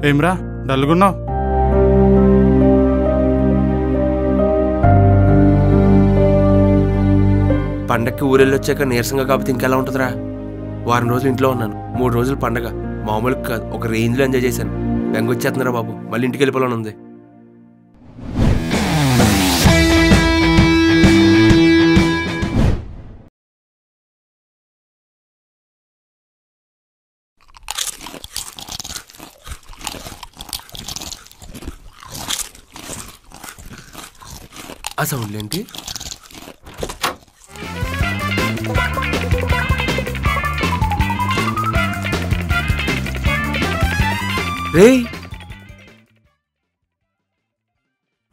ఏమ్రా డల్గున్నావు? పండక్కి ఊరెళ్ళొచ్చాక నీరసంగా కాకపోతే ఇంకెలా ఉంటుందిరా? వారం రోజులు ఇంట్లో ఉన్నాను, 3 రోజులు పండగ. మామూలుగా కాదు, ఒక రేంజ్లో ఎంజాయ్ చేశాను. బెంగ వచ్చేస్తున్నారా బాబు, మళ్ళీ ఇంటికి వెళ్ళిపోవాలని ఉంది. ఆ సౌండ్లు ఏంటి?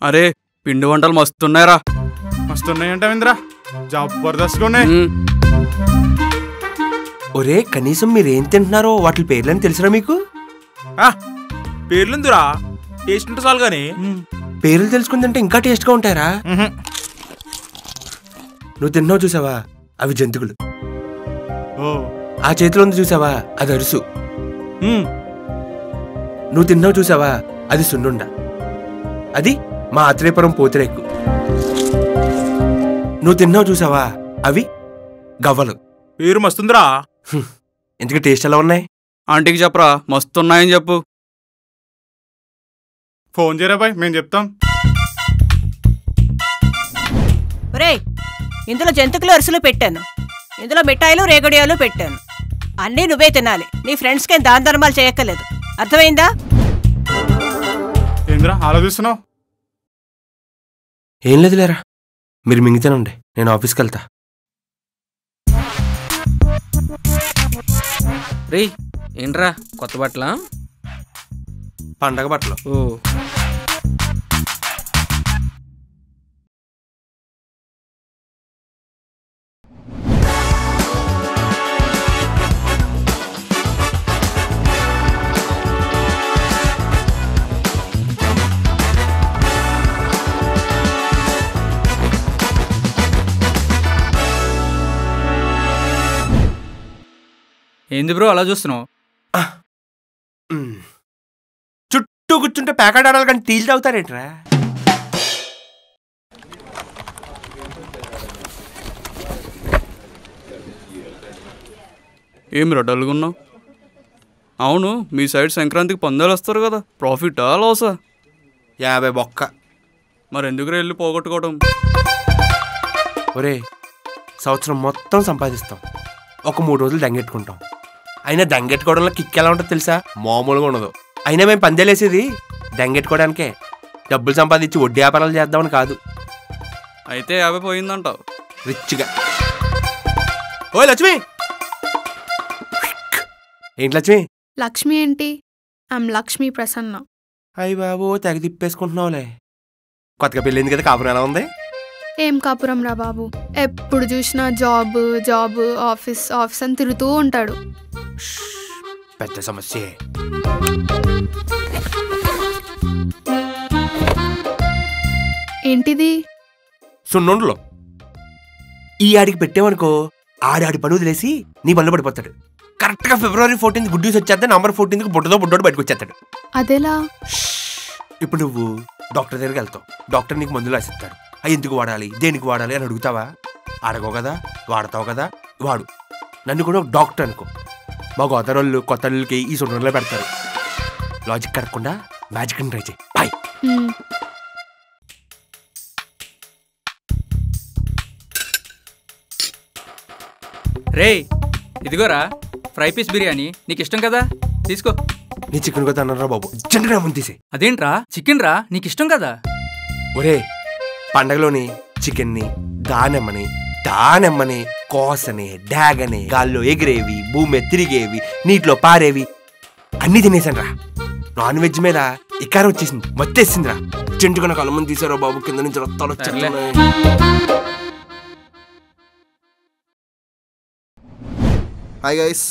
అరే పిండి వంటలు మస్తున్నాయిరా. మస్తున్నాయంటే ఇంద్రా, జబర్దస్త్గా ఉన్నాయి. ఒరే, కనీసం మీరేం తింటున్నారో వాటి పేర్లని తెలుసురా మీకు? పేర్లుందిరా, టేస్ట్ ఉంటే చాలు కానీ. పేర్లు తెలుసుకుని తింటే ఇంకా టేస్ట్గా ఉంటాయరా. నువ్వు తిన్నావు చూసావా, అవి జంతువులు. ఆ చేతిలో ఉంది చూసావా, అది అరుసు. నువ్వు తిన్నావు చూసావా, అది సున్నుండ. అది మా ఆత్రేయపురం పోతిరేకు. నువ్వు తిన్నావు చూసావా, అవి గవ్వలు. పేరు మస్తుందిరా. ఎందుకు టేస్ట్ ఎలా ఉన్నాయి? ఆంటీకి చెప్పరా, మస్తున్నాయని చెప్పు. ఫోన్ చేయరా బాయ్, మేము చెప్తాం. ఒరేయ్, ఇందులో జంతువులు అరుసులు పెట్టాను, ఇందులో మిఠాయిలు రేగడియాలు పెట్టాను. అన్నీ నువ్వే తినాలి. నీ ఫ్రెండ్స్కి దాన ధర్మాలు చేయక్కర్లేదు. అర్థమైందా? ఏంద్రా ఆలోచిస్తున్నావు? ఏం లేదులేరా, మీరు మింగితేనండి, నేను ఆఫీస్కి వెళ్తా. రే ఏంట్రా, కొత్త బట్టలా? పండగ బట్టలు. ఓ ఏంది బ్రో అలా చూస్తున్నావు? చుట్టూ కూర్చుంటే ప్యాకెట్ ఆడాలి కానీ టీలు తాగుతారేంట్రా? ఏమిరా డల్గున్నావు? అవును, మీ సైడ్ సంక్రాంతికి పందాలు వస్తారు కదా, ప్రాఫిటా లాసా? 50 బొక్క. మరి ఎందుకు వెళ్ళి పోగొట్టుకోవడం? ఒరే, సంవత్సరం మొత్తం సంపాదిస్తాం, ఒక 3 రోజులు దంగెట్టుకుంటాం. అయినా దంగెట్టుకోవడంలో కిక్ ఎలా ఉంటుందో తెలుసా? మామూలుగా ఉండదు. అయినా మేము పందేలేసేది దంగెట్టుకోవడానికే, డబ్బులు సంపాదించి వడ్డీ వ్యాపారాలు చేద్దామని కాదు. అయితే 50 పోయిందంటావు రిచ్గా. ఓ లక్ష్మి! ఏంటి లక్ష్మి? లక్ష్మి ఏంటి? ఐమ్ లక్ష్మీ ప్రసన్న. అయ్య బాబు, తెగ తిప్పేసుకుంటున్నావులే. కొత్తగా పెళ్ళింది కదా, కాపురం ఎలా ఉంది? ఏం కాపురం రా బాబు, ఎప్పుడు చూసినా జాబ్ జాబ్ ఆఫీస్ ఆఫీస్ అని తిరుగుతూ ఉంటాడు. పెద్ద సమస్య. ఏంటిది? సున్నుండలో ఈ ఆడికి పెట్టామనుకో, ఆడి పని వదిలేసి నీ పనులు పడిపోతాడు. కరెక్ట్గా February 14 గుడ్ న్యూస్ వచ్చేస్తే November 14 బుడ్డతో బుడ్డోడు బయటకు వచ్చేస్తాడు. అదేలా? ఇప్పుడు నువ్వు డాక్టర్ దగ్గరికి వెళ్తావు, డాక్టర్ నీకు మందులు రాసిస్తాడు. అవి ఎందుకు వాడాలి, దేనికి వాడాలి అని అడుగుతావా? అడగవు కదా, వాడతావు కదా. వాడు నన్ను కూడా ఒక డాక్టర్ అనుకో. మా గోదావరి కొత్త అల్లుకి ఈ సున్నుండలో పెడతారు. లాజిక్ కడగకుండా మ్యాజిక్ అని ట్రై చేయి. బాయ్. రే ఇదిగోరా, ఫ్రై పీస్ బిర్యానీ నీకు ఇష్టం కదా, తీసుకో. నీ చికెన్ కూడా అన్నారా బాబు, జంటగా ముందు తీసే. అదేంట్రా, చికెన్ రా, నీకు ఇష్టం కదా. ఒరే, పండగలోని చికెన్ని దానెమ్మని కోసని డాగని, గాల్లో ఎగిరేవి, భూమి తిరిగేవి, నీటిలో పారేవి అన్నీ తినేసాను రా. నాన్ వెజ్ మీద ఇకారం వచ్చేసింది, మత్తేసిందిరా. చెంటుగా నాకు అలమని తీసారో బాబు, కింద నుంచి రక్తాలు వచ్చేస్తున్నాయి. హాయ్ గైస్,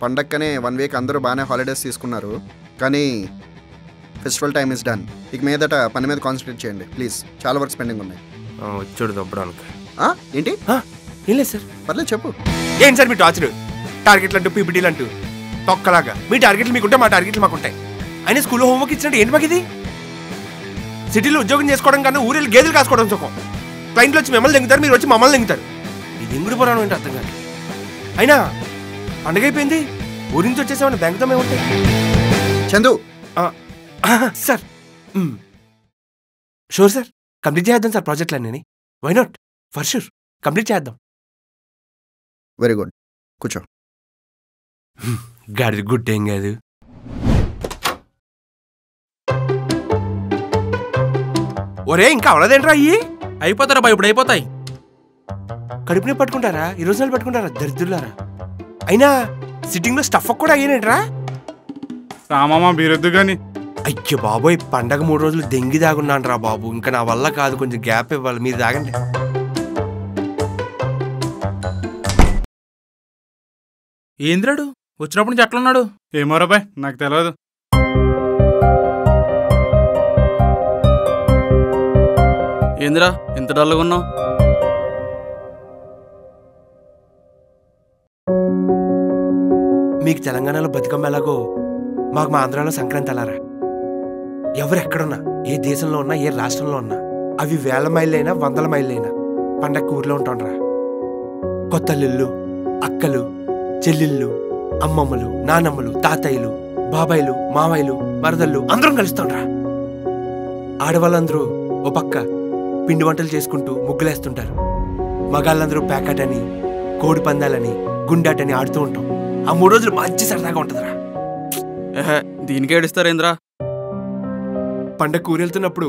పండక్కనే 1 వీక్ అందరూ బాగానే హాలిడేస్ తీసుకున్నారు, కానీ ఫెస్టివల్ టైమ్ ఇస్ డన్. ఇక మీదట పని మీద కాన్సన్ట్రేట్ చేయండి ప్లీజ్, చాలా వర్క్స్ పెండింగ్ ఉన్నాయి. వచ్చాడు దొబ్బడానికి. ఏంటి? ఏం లేదు సార్. పర్లేదు చెప్పు. ఏం సార్ మీ టార్చర్? టార్గెట్లు అంటూ పీపీటీలు అంటూ తొక్కలాగా. మీ టార్గెట్లు మీకుంటే మా టార్గెట్లు మాకుంటాయి. అయినా స్కూల్లో హోంవర్క్ ఇచ్చినట్టు ఏంటి మాకు ఇది? సిటీలో ఉద్యోగం చేసుకోవడం కన్నా ఊరెళ్ళి గేదెలు కాసుకోవడం సుఖం. క్లయింట్లు వచ్చి మిమ్మల్ని దింగుతారు, మీరు వచ్చి మమ్మల్ని దింగుతారు. ఇది ఎంగుడు పురాణం ఏంటి అర్థం కాదు. అయినా పండగ అయిపోయింది, ఊరి నుంచి వచ్చేసామని బ్యాంకుతో మేముంటాయి. Chandu sir sure sir, complete చేద్దాం సార్ ప్రాజెక్ట్లన్నీ. Why not, for sure complete చేద్దాం. వెరీ గుడ్, కూర్చో. గాడి గుడ్ ఏం కాదు. ఒరే ఇంకా అవలేదేంట్రా అయ్యి? అయిపోతారా బా, ఇప్పుడు అయిపోతాయి. కడుపునే పట్టుకుంటారా, ఈ రోజు నాలు పట్టుకుంటారా దరిద్రులారా. అయినా సిట్టింగ్ లో స్టఫ్ కూడా అయ్యేనేట్రా? రామామా బీరొద్దు గాని. అయ్యో బాబోయ్, పండగ 3 రోజులు దెంగి దాగున్నాను రా బాబు. ఇంకా నా వల్ల కాదు, కొంచెం గ్యాప్ ఇవ్వాలి. మీరు దాగండి. ఏంద్రాడు వచ్చినప్పుడు నుంచి అట్లున్నాడు? ఏమోరా బాయ్, నాకు తెలియదు. ఏందిరా ఎంత డల్గా ఉన్నావు? మీకు తెలంగాణలో బతుకమ్మ ఎలాగో మాకు మా ఆంధ్రాలో సంక్రాంతి అలారా. ఎవరెక్కడున్నా, ఏ దేశంలో ఉన్నా, ఏ రాష్ట్రంలో ఉన్నా, అవి 1000 మైళ్ళైనా 100 మైళ్ళైనా పండగ ఊర్లో ఉంటాండ్రా. కొత్తల్లిళ్ళు, అక్కలు, చెల్లిళ్ళు, అమ్మమ్మలు, నానమ్మలు, తాతయ్యలు, బాబాయిలు, మావయ్యలు, మరదళ్ళు అందరం కలుస్తాండ్రా. ఆడవాళ్ళందరూ ఓ పక్క పిండి వంటలు చేసుకుంటూ ముగ్గులేస్తుంటారు. మగాళ్ళందరూ ప్యాకెట్ అని, కోడి పందాలని, గుండాటని ఆడుతూ ఉంటాం. ఆ 3 రోజులు మంచి సరదాగా ఉంటుందిరా. దీనికే ఏడుస్తారేంద్రా? పండగ ఊరెళ్తున్నప్పుడు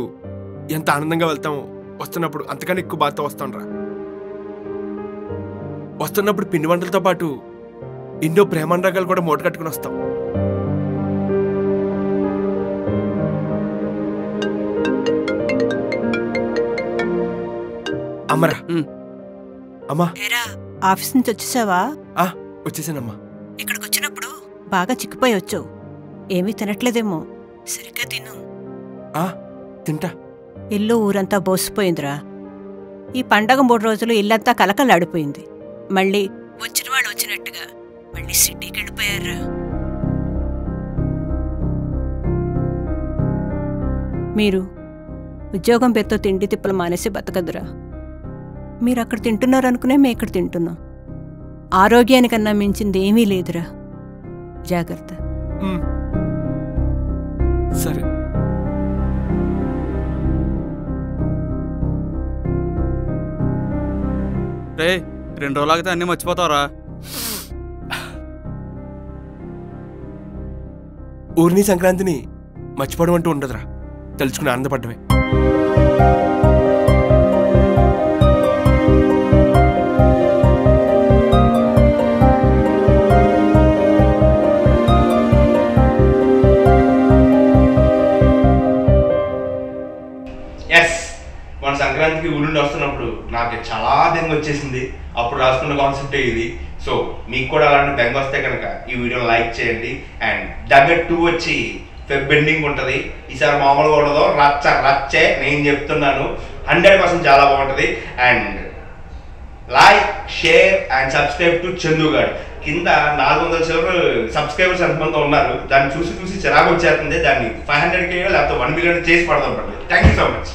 ఎంత ఆనందంగా వెళ్తామో, వస్తున్నప్పుడు అంతకన్నా ఎక్కువ బాధతో వస్తాండ్రా. వస్తున్నప్పుడు పిండి వంటలతో పాటు ఎన్నో ప్రేమానురాగాలు కూడా మూట కట్టుకుని వస్తాం. అమ్మరా, అమ్మా ఆఫీస్ నుంచి వచ్చేసావా? వచ్చేసానమ్మా. ఇక్కడికి వచ్చినప్పుడు బాగా చిక్కిపోయి వచ్చావు. ఏమీ తినట్లేదేమో, సరిగ్గా తిను. తింటా. ఇల్లు ఊరంతా బోసిపోయిందిరా. ఈ పండగ 3 రోజులు ఇల్లంతా కలకలాడిపోయింది. మళ్ళీ వచ్చిన వాళ్ళు వచ్చినట్టుగా మళ్ళీ సిటీకి వెళ్ళిపోయారా. మీరు ఉద్యోగం పేరుతో తిండి తిప్పలు మానేసి బతకదురా. మీరు అక్కడ తింటున్నారనుకునే మేము ఇక్కడ తింటున్నాం. ఆరోగ్యానికన్నా మించింది ఏమీ లేదురా. జాగ్రత్త. సరే. రే 2 రోజులు ఆగితే అన్నీ మర్చిపోతావరా? ఊరిని సంక్రాంతిని మర్చిపోవడం అంటూ ఉండదురా, తలుచుకుని ఆనందపడ్డమే. మన సంక్రాంతికి ఊరుండి వస్తున్నప్పుడు నాకు చాలా బెంగ వచ్చేసింది. అప్పుడు రాసుకున్న కాన్సెప్టే ఇది. సో మీకు కూడా అలాంటి బెంగ వస్తే కనుక ఈ వీడియోని లైక్ చేయండి. అండ్ దగ్గర 2 వచ్చి ఫెబ్ బెండింగ్ ఉంటుంది. ఈసారి మామూలుగా ఉండదు, రచ్చే నేను చెప్తున్నాను. 100% చాలా బాగుంటుంది. And like, share and subscribe to Chandu గారు. కింద 400 సబ్స్క్రైబర్స్ ఎంతమంది ఉన్నారు, దాన్ని చూసి చిరాకు వచ్చేస్తుంది. దాన్ని 500K లేకపోతే 1 million చేసి పడదాం. Thank you so much.